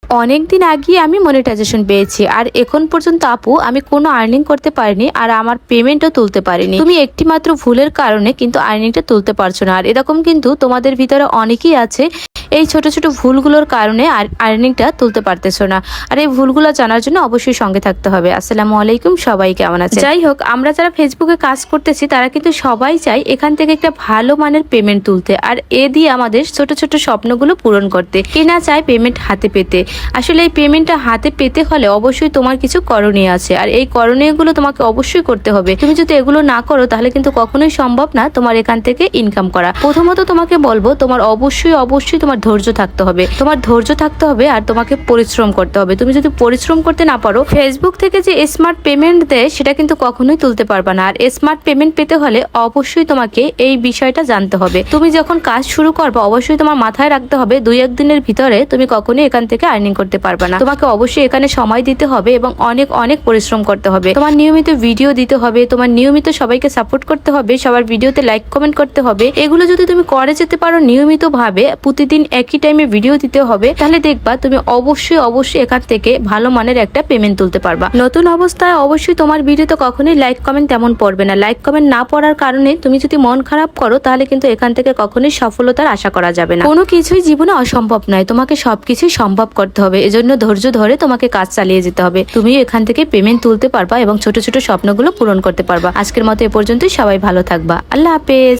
অনেক দিন আগে আমি মনিটাইজেশন পেয়েছি, আর এখন পর্যন্ত আপু আমি কোনো আর্নিং করতে পারিনি, আর আমার পেমেন্টও তুলতে পারিনি। তুমি একটি মাত্র ভুলের কারণে কিন্তু আর্নিংটা তুলতে পারছো না। আর এরকম কিন্তু তোমাদের ভিতরে অনেকেই আছে এই ছোট ছোট ভুলগুলোর কারণে আর্নিংটা তুলতে পারতেছো না। আর এই ভুলগুলো জানার জন্য অবশ্যই সঙ্গে থাকতে হবে। আসসালামু আলাইকুম, সবাই কেমন আছে? যাই হোক, আমরা যারা ফেসবুকে কাজ করতেছি তারা কিন্তু সবাই চাই এখান থেকে একটা ভালো মানের পেমেন্ট তুলতে, আর এ দিয়ে আমাদের ছোট ছোট স্বপ্নগুলো পূরণ করতে। কে না চায় পেমেন্ট হাতে পেতে? আসলে এই পেমেন্টটা হাতে পেতে হলে অবশ্যই তোমার কিছু করণীয় আছে, আর এই করণীয়গুলো তোমাকে অবশ্যই করতে হবে। তুমি যদি এগুলো না করো তাহলে কিন্তু কখনোই সম্ভব না তোমার এখান থেকে ইনকাম করা। প্রথমত তোমাকে বলবো, তোমার অবশ্যই তোমার ধৈর্য থাকতে হবে। তোমার ধৈর্য থাকতে হবে আর তোমাকে পরিশ্রম করতে হবে। তুমি যদি পরিশ্রম করতে না পারো, ফেসবুক থেকে যে স্মার্ট পেমেন্ট দেয় সেটা কিন্তু কখনোই তুলতে পারবা না। আর স্মার্ট পেমেন্ট পেতে হলে অবশ্যই তোমাকে এই বিষয়টা জানতে হবে। তুমি যখন কাজ শুরু করবে অবশ্যই তোমার মাথায় রাখতে হবে 2-1 দিনের ভিতরে তুমি কখনোই এখান থেকে আর্নিং করতে পারবে না। তোমাকে অবশ্যই এখানে সময় দিতে হবে এবং অনেক অনেক পরিশ্রম করতে হবে। তোমার নিয়মিত ভিডিও দিতে হবে, তোমার নিয়মিত সবাইকে সাপোর্ট করতে হবে, সবার ভিডিওতে লাইক কমেন্ট করতে হবে। এগুলো যদি তুমি করে যেতে পারো নিয়মিত ভাবে, প্রতিদিন একই টাইমে ভিডিও দিতে হবে, তাহলে দেখবা তুমি অবশ্যই এখান থেকে ভালো মানের একটা পেমেন্ট তুলতে পারবা। নতুন অবস্থায় অবশ্যই তোমার ভিডিওতে কখনোই লাইক কমেন্ট তেমন পড়বে না। লাইক কমেন্ট না পড়ার কারণে তুমি যদি মন খারাপ করো তাহলে কিন্তু এখান থেকে কখনোই সফলতার আশা করা যাবে না। কোনো কিছুই জীবনে অসম্ভব নয়, তোমাকে সবকিছুই সম্ভব করতে হবে। এজন্য ধৈর্য ধরে তোমাকে কাজ চালিয়ে যেতে হবে। তুমি এখান থেকে পেমেন্ট তুলতে পারবা এবং ছোট ছোট স্বপ্নগুলো পূরণ করতে পারবা। আজকের মতো এ পর্যন্তই। সবাই ভালো থাকবা। আল্লাহ হাফেজ।